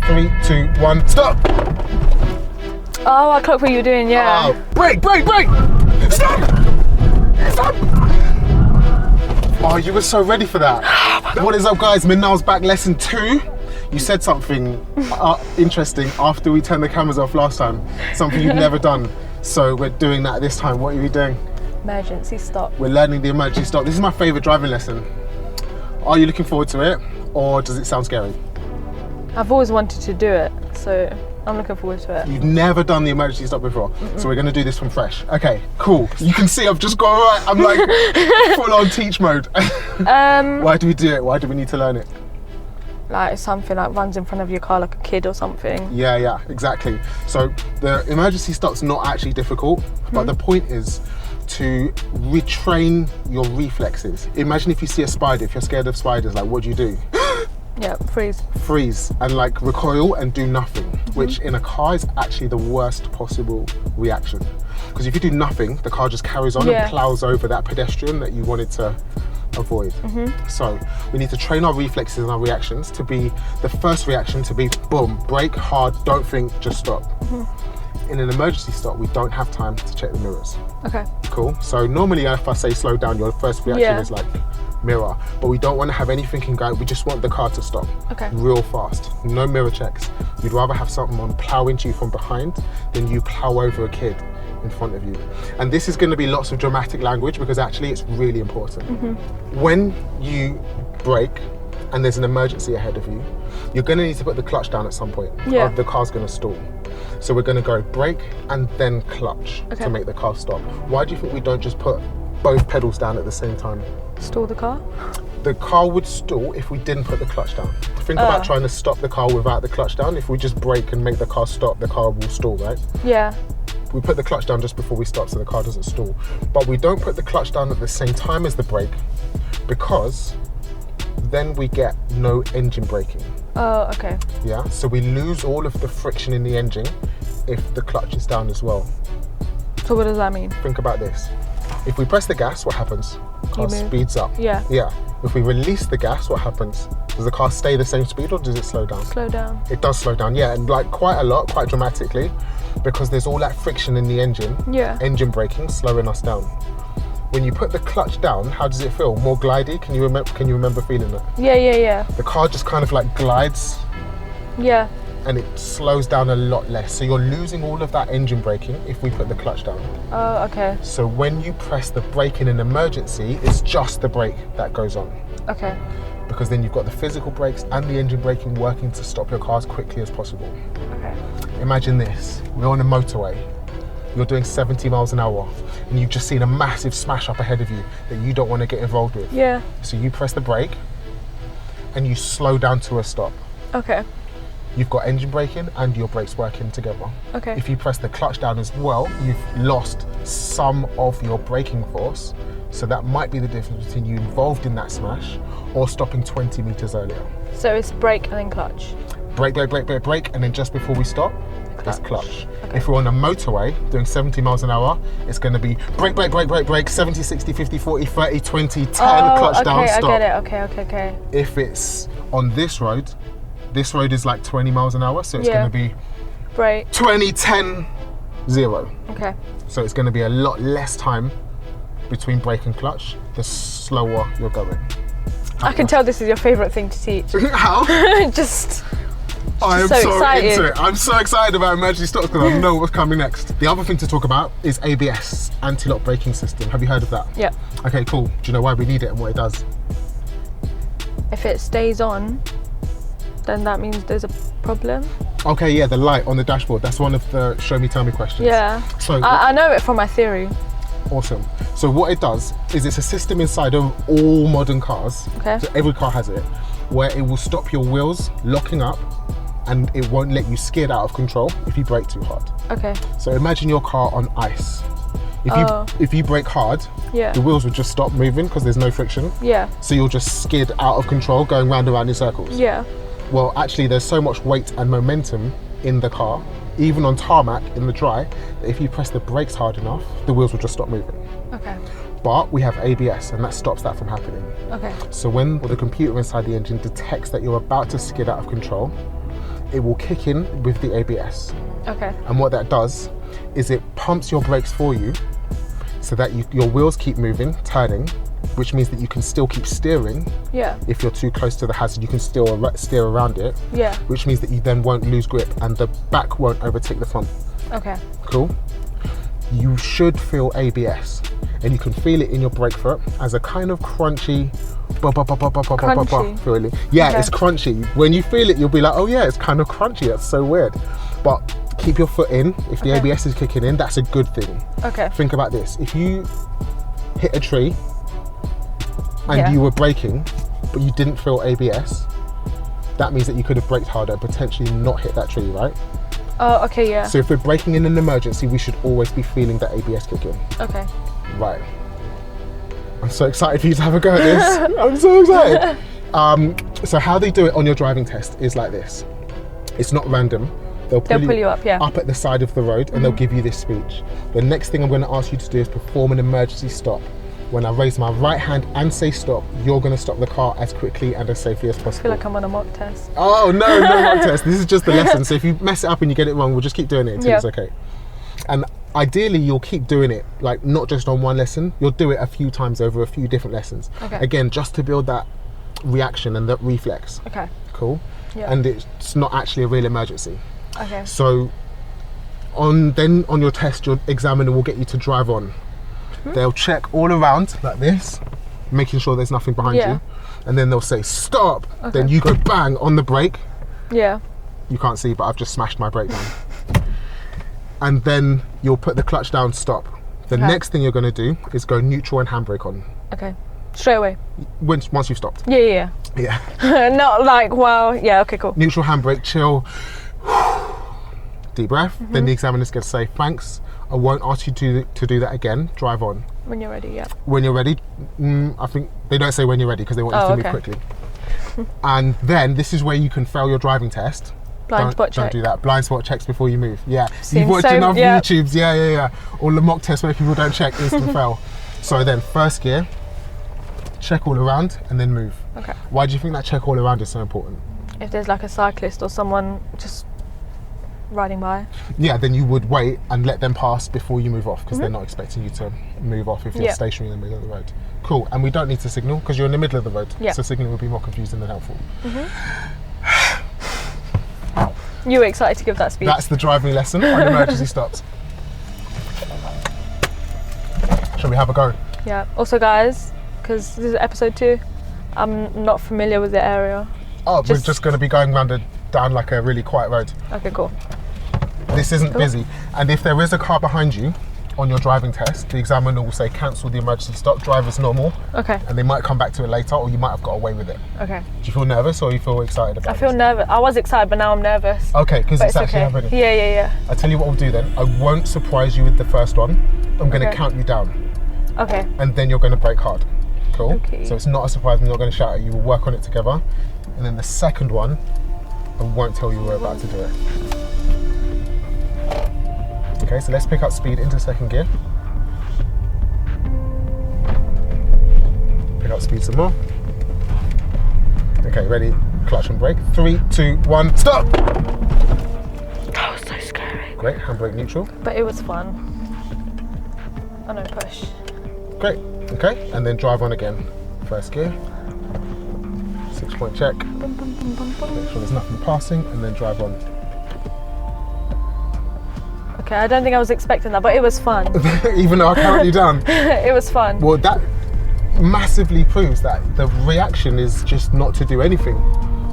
3, 2, 1, stop! Oh, I clocked what you were doing, yeah. Brake! Stop! Stop! Oh, you were so ready for that. What is up, guys? Minaal's back, lesson 2. You said something interesting after we turned the cameras off last time. Something you've never done. So we're doing that this time. What are we doing? Emergency stop. We're learning the emergency stop. This is my favourite driving lesson. Are you looking forward to it, or does it sound scary? I've always wanted to do it, so I'm looking forward to it. You've never done the emergency stop before, so we're going to do this from fresh. Okay, cool. You can see I've just got right. I'm like full on teach mode. Why do we do it? Why do we need to learn it? Like something like runs in front of your car like a kid or something. Yeah, exactly. So the emergency stop's not actually difficult, but the point is to retrain your reflexes. Imagine if you see a spider, if you're scared of spiders, like what do you do? Yeah, freeze. Freeze and like recoil and do nothing, which in a car is actually the worst possible reaction. Because if you do nothing, the car just carries on and plows over that pedestrian that you wanted to avoid. So we need to train our reflexes and our reactions to be the first reaction to be boom, brake hard, don't think, just stop. In an emergency stop, we don't have time to check the mirrors. Okay. Cool. So normally if I say slow down, your first reaction is like mirror, but we don't want to have anything in going. We just want the car to stop real fast. No mirror checks. You'd rather have someone plow into you from behind than you plow over a kid in front of you. And this is going to be lots of dramatic language because actually it's really important. When you brake and there's an emergency ahead of you, you're going to need to put the clutch down at some point or the car's going to stall. So we're going to go brake and then clutch to make the car stop. Why do you think we don't just put both pedals down at the same time? Stall the car? The car would stall if we didn't put the clutch down. Think about trying to stop the car without the clutch down. If we just brake and make the car stop, the car will stall, right? Yeah. We put the clutch down just before we stop so the car doesn't stall. But we don't put the clutch down at the same time as the brake because then we get no engine braking. Oh, okay. Yeah, so we lose all of the friction in the engine if the clutch is down as well. So what does that mean? Think about this. If we press the gas, what happens? Car speeds up. Yeah. If we release the gas, what happens? Does the car stay the same speed or does it slow down? Slow down. It does slow down, yeah, and like quite a lot, quite dramatically, because there's all that friction in the engine. Yeah. Engine braking, slowing us down. When you put the clutch down, how does it feel? More glidey? Can you remember feeling that? Yeah. The car just kind of like glides. Yeah. And it slows down a lot less. So you're losing all of that engine braking if we put the clutch down. Oh, okay. So when you press the brake in an emergency, it's just the brake that goes on. Okay. Because then you've got the physical brakes and the engine braking working to stop your car as quickly as possible. Okay. Imagine this, we're on a motorway. You're doing 70 miles an hour and you've just seen a massive smash up ahead of you that you don't want to get involved with. Yeah. So you press the brake and you slow down to a stop. Okay. You've got engine braking and your brakes working together. Okay. If you press the clutch down as well, you've lost some of your braking force. So that might be the difference between you involved in that smash or stopping 20 meters earlier. So it's brake and then clutch? Brake, and then just before we stop, it's clutch. Okay. If we're on a motorway doing 70 miles an hour, it's going to be brake, 70, 60, 50, 40, 30, 20, 10, clutch down, stop. I get it, okay. If it's on this road is like 20 miles an hour, so it's going to be brake 20, 10, 0. Okay. So it's going to be a lot less time between brake and clutch, the slower you're going. I can tell this is your favourite thing to teach. How? just I am so excited. into it. I'm so excited about emergency stops because I know what's coming next. The other thing to talk about is ABS, anti-lock braking system. Have you heard of that? Yeah. Okay, cool. Do you know why we need it and what it does? If it stays on, then that means there's a problem. Okay, yeah, the light on the dashboard. That's one of the show me, tell me questions. Yeah. So I know it from my theory. Awesome. So what it does is it's a system inside of all modern cars. Okay. So every car has it, where it will stop your wheels locking up and it won't let you skid out of control if you brake too hard. Okay. So imagine your car on ice. If you brake hard, the wheels would just stop moving because there's no friction. Yeah. So you'll just skid out of control going round and round in circles. Yeah. Well, actually there's so much weight and momentum in the car, even on tarmac in the dry, that if you press the brakes hard enough, the wheels will just stop moving. Okay. But we have ABS and that stops that from happening. Okay. So when the computer inside the engine detects that you're about to skid out of control, it will kick in with the ABS. Okay. And what that does is it pumps your brakes for you so that your wheels keep moving, turning, which means that you can still keep steering. Yeah. If you're too close to the hazard, you can still steer around it. Yeah. Which means that you then won't lose grip and the back won't overtake the front. Okay. Cool. You should feel ABS, and you can feel it in your brake foot as a kind of crunchy, feeling. Yeah, okay. It's crunchy. When you feel it, you'll be like, oh yeah, it's kind of crunchy. That's so weird. But keep your foot in. If the ABS is kicking in, that's a good thing. Okay. Think about this. If you hit a tree and you were braking, but you didn't feel ABS, that means that you could have braked harder and potentially not hit that tree, right? Oh, okay, yeah. So if we're braking in an emergency, we should always be feeling that ABS kick in. Okay. Right. I'm so excited for you to have a go at this. I'm so excited. So how they do it on your driving test is like this. It's not random. They'll pull you up, up at the side of the road, and they'll give you this speech. The next thing I'm going to ask you to do is perform an emergency stop. When I raise my right hand and say stop, you're going to stop the car as quickly and as safely as possible. I feel like I'm on a mock test. Oh, no mock test. This is just the lesson. So if you mess it up and you get it wrong, we'll just keep doing it until it's okay. And ideally, you'll keep doing it, like not just on one lesson. You'll do it a few times over a few different lessons. Okay. Again, just to build that reaction and that reflex. Okay. Cool. Yeah. And it's not actually a real emergency. Okay. So on your test, your examiner will get you to drive on. They'll check all around like this, making sure there's nothing behind you, and then they'll say stop. Then you go bang on the brake. Yeah. You can't see, but I've just smashed my brake down. And then you'll put the clutch down, stop. The next thing you're going to do is go neutral and handbrake on. Okay. Straight away. Once you've stopped. Yeah. Not like, wow. Yeah. Okay. Cool. Neutral handbrake, chill. Deep breath. Then the examiner's going to say thanks. I won't ask you to do that again. Drive on. When you're ready, yeah. When you're ready, I think they don't say when you're ready because they want you to move quickly. And then this is where you can fail your driving test. Blind spot check. Don't do that. Blind spot checks before you move. Yeah. You've watched enough YouTubes. Yeah. All the mock tests where people don't check, instant fail. So then, first gear, check all around and then move. Okay. Why do you think that check all around is so important? If there's like a cyclist or someone just riding by. Yeah, then you would wait and let them pass before you move off because they're not expecting you to move off if you're stationary in the middle of the road. Cool, and we don't need to signal because you're in the middle of the road. Yeah. So signal would be more confusing than helpful. You were excited to give that speech. That's the driving lesson on emergency stops. Shall we have a go? Yeah. Also, guys, because this is episode 2, I'm not familiar with the area. Oh, we're just going to be going down like a really quiet road. Okay, cool. This isn't busy, and if there is a car behind you on your driving test, the examiner will say cancel the emergency stop, drive as normal. Okay. And they might come back to it later, or you might have got away with it. Okay. Do you feel nervous or you feel excited about it? I feel nervous. I was excited, but now I'm nervous. Okay, because it's actually happening. Yeah. I'll tell you what we'll do then. I won't surprise you with the first one. I'm going to count you down. Okay. And then you're going to brake hard. Cool? Okay. So it's not a surprise. I'm not going to shout at you. We'll work on it together. And then the second one, I won't tell you we're about to do it. Okay, so let's pick up speed into second gear. Pick up speed some more. Okay, ready? Clutch and brake. 3, 2, 1, stop! That was so scary. Great, handbrake neutral. But it was fun. Oh no, push. Great, okay, and then drive on again. First gear. 6-point check. Make sure there's nothing passing, and then drive on. Okay, I don't think I was expecting that, but it was fun. Even though I counted you down. It was fun. Well, that massively proves that the reaction is just not to do anything.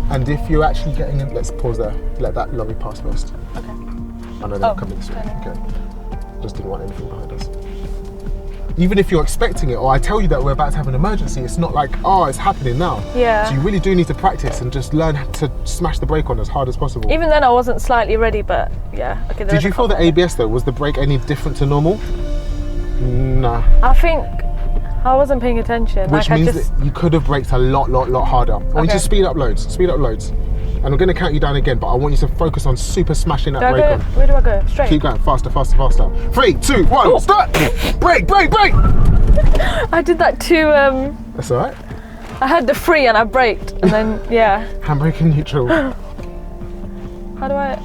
And if you're actually getting in, let's pause there. Let that lorry pass first. Okay. I know they're coming this way. Okay. Just didn't want anything behind us. Even if you're expecting it, or I tell you that we're about to have an emergency, it's not like, oh, it's happening now. Yeah. So you really do need to practice and just learn to smash the brake on as hard as possible. Even then I wasn't slightly ready, but yeah. Okay. Did you feel the ABS though? Was the brake any different to normal? Nah. I think I wasn't paying attention. Which means that you could have braked a lot harder. I want you to speed up loads. And I'm going to count you down again, but I want you to focus on super smashing that brake on. Where do I go? Straight? Keep going, faster. 3, 2, 1, start! Brake! I did that too. That's alright. I had the 3 and I braked, and then, yeah. Handbrake and neutral. How do I?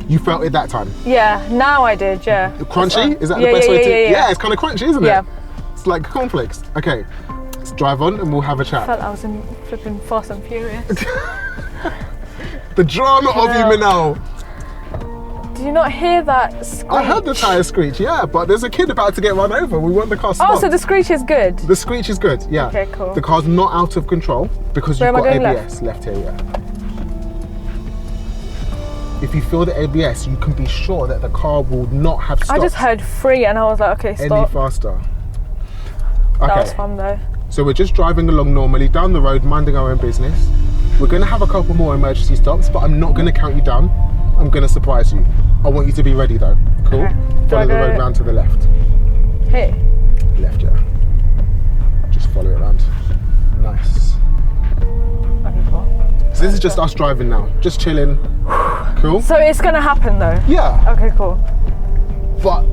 You felt it that time? Yeah, now I did, yeah. Crunchy? Is that the best way to... Yeah, it's kind of crunchy, isn't it? Yeah. It's like cornflakes. Okay, let's drive on and we'll have a chat. I felt I was in flipping Fast and Furious. The drama of you, Minaal. Did you not hear that screech? I heard the tyre screech, yeah, but there's a kid about to get run over. We want the car stopped. Oh, so the screech is good? The screech is good, yeah. Okay, cool. The car's not out of control because you've got ABS left here, yeah. If you feel the ABS, you can be sure that the car will not have stopped. I just heard 3 and I was like, okay, stop. Any faster. Okay. That was fun though. So we're just driving along normally, down the road, minding our own business. We're going to have a couple more emergency stops, but I'm not going to count you down. I'm going to surprise you. I want you to be ready though. Cool? Okay. Follow the road round to the left. Hey. Left, yeah. Just follow it around. Nice. Okay, cool. So this is just us driving now, just chilling. Cool? So it's going to happen though? Yeah. Okay, cool. But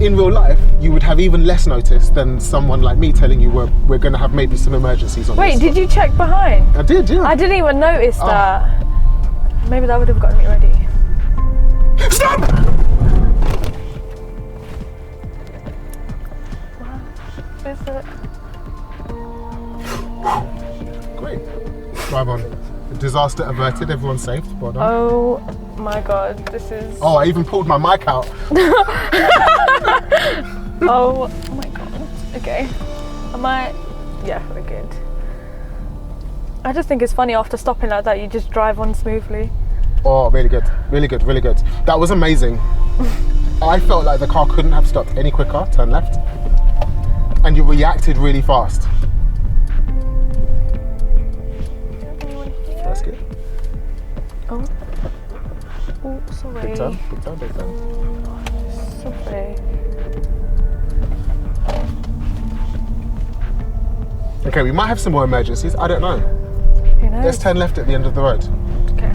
in real life, you would have even less notice than someone like me telling you we're going to have maybe some emergencies on this. Wait, did you check behind? I did, yeah. I didn't even notice that. Maybe that would have gotten me ready. Stop! Wow. Is it? Great. Drive on. Disaster averted, everyone's safe. Well done. Oh my god, this is... Oh, I even pulled my mic out. Oh my god. Okay. Am I... Yeah, we're good. I just think it's funny after stopping like that, you just drive on smoothly. Oh, really good. Really good, really good. That was amazing. I felt like the car couldn't have stopped any quicker, turn left. And you reacted really fast. That's good. Oh. Oh, sorry. Big turn, big turn, big turn. Sorry. Okay, we might have some more emergencies. I don't know. Who knows? Let's turn left at the end of the road. Okay.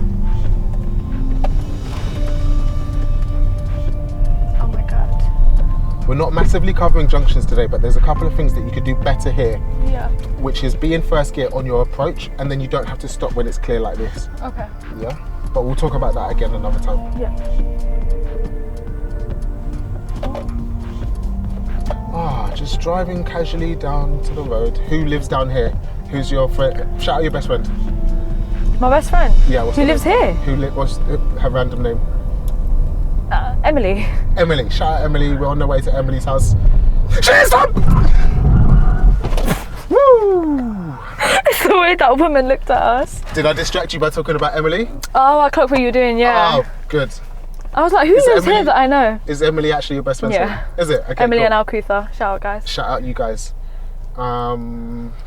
Oh my god. We're not massively covering junctions today, but there's a couple of things that you could do better here. Yeah. Which is be in first gear on your approach, and then you don't have to stop when it's clear like this. Okay. Yeah? But we'll talk about that again another time. Yeah. Just driving casually down to the road. Who lives down here? Who's your friend? Shout out your best friend. My best friend? Yeah. Who lives here? What's her random name? Emily. Emily. Shout out Emily. We're on the way to Emily's house. Stop! Woo! It's the way that woman looked at us. Did I distract you by talking about Emily? Oh, I clocked what you were doing, yeah. Oh, good. I was like, who lives here that I know? Is Emily actually your best friend? Yeah. Is it? Okay, Emily cool. and Alcutha. Shout out, guys. Shout out you guys.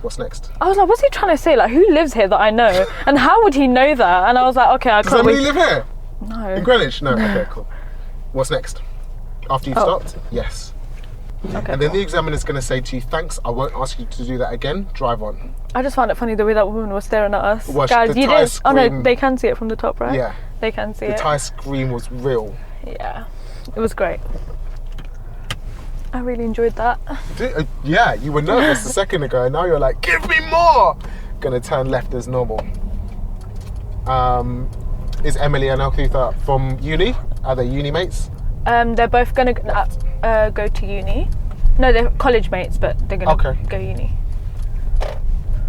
What's next? I was like, what's he trying to say? Like, who lives here that I know? And how would he know that? And I was like, okay, I can't. Does Emily live here? No. In Greenwich? No. Okay, cool. What's next? After you've stopped? Yes. Okay. And then the examiner's going to say to you, thanks, I won't ask you to do that again, drive on. I just found it funny the way that woman was staring at us. Well, guys, you didn't. Oh no, they can see it from the top, right? Yeah. They can see it. The tyre scream was real. Yeah. It was great. I really enjoyed that. Yeah, you were nervous a second ago, and now you're like, give me more! Gonna turn left as normal. Is Emily and Alcutha from uni? Are they uni mates? They're both gonna go to uni. No, they're college mates, but they're gonna go uni.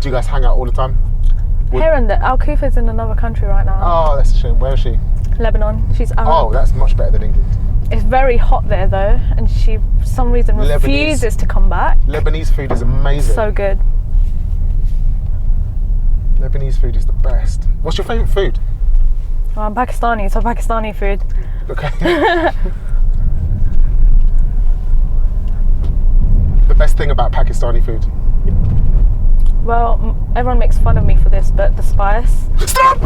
Do you guys hang out all the time? Here and there. Alcutha's in another country right now. Oh, that's a shame. Where is she? Lebanon. She's Arab. Oh, that's much better than England. It's very hot there though, and she for some reason refuses to come back. Lebanese food is amazing. So good. Lebanese food is the best. What's your favourite food? Well, I'm Pakistani, so Pakistani food. Okay. The best thing about Pakistani food? Well, everyone makes fun of me for this, but the spice. Stop!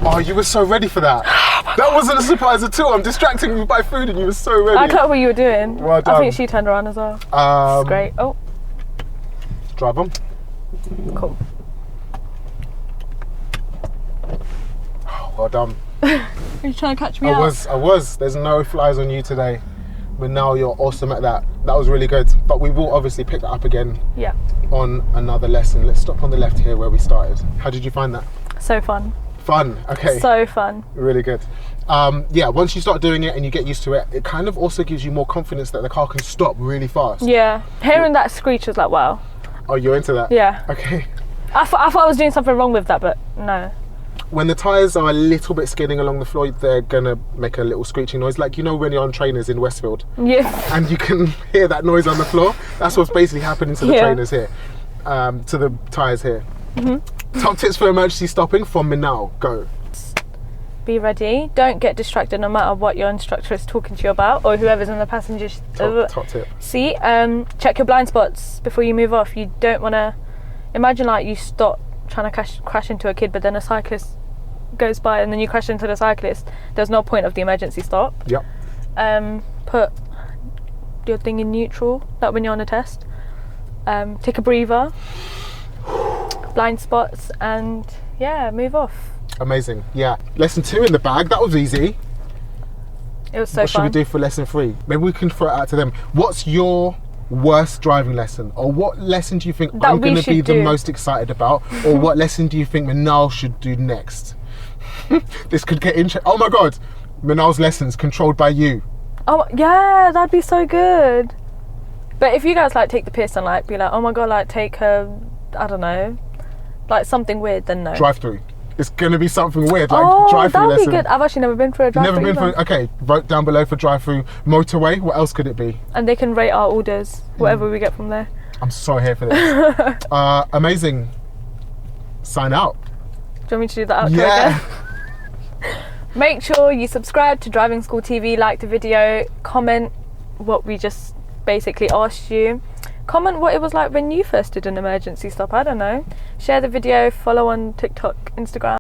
Oh, you were so ready for that. That wasn't a surprise at all. I'm distracting you by food and you were so ready. I clocked what you were doing. Well done. I think she turned around as well. It's great. Oh. Drive on. Cool. Well done. Are you trying to catch me out? I was. There's no flies on you today. But now you're awesome at that. That was really good. But we will obviously pick that up again on another lesson. Let's stop on the left here where we started. How did you find that? So fun. Fun. Okay. So fun. Really good. Yeah, once you start doing it and you get used to it, it kind of also gives you more confidence that the car can stop really fast. Yeah. Hearing that screech was like, wow. Oh, you're into that? Yeah. Okay. I thought I was doing something wrong with that, but no. When the tyres are a little bit skidding along the floor, they're gonna make a little screeching noise, like, you know, when you're on trainers in Westfield. Yeah. And you can hear that noise on the floor. That's what's basically happening to the trainers here, to the tyres here. Top tips for emergency stopping from Minaal. Go. Be ready. Don't get distracted no matter what your instructor is talking to you about, or whoever's in the passenger Top tip. seat. Check your blind spots before you move off. You don't want to imagine like you stop trying to crash into a kid, but then a cyclist goes by and then you crash into the cyclist. There's no point of the emergency stop. Yep. Put your thing in neutral, like when you're on a test. Take a breather, blind spots, and yeah, move off. Amazing. Yeah. Lesson 2 in the bag. That was easy. It was so fun. What should we do for lesson 3? Maybe we can throw it out to them. What's your worst driving lesson, or what lesson do you think I'm going to be the most excited about, or what lesson do you think Minaal should do next? This could get interesting. Oh my god, Minaal's lessons controlled by you. Oh yeah, that'd be so good. But if you guys like take the piss and like be like, oh my god, like take her, I don't know, like something weird, then no. Drive through. It's going to be something weird, like drive-through lesson. That'd be good. I've actually never been for a drive-through. Never been for. Okay, vote down below for drive-through. Motorway. What else could it be? And they can rate our orders, whatever we get from there. I'm so here for this. Amazing. Sign out. Do you want me to do the outro again? Make sure you subscribe to Driving School TV, like the video, comment what we just basically asked you. Comment what it was like when you first did an emergency stop, I don't know. Share the video, follow on TikTok, Instagram.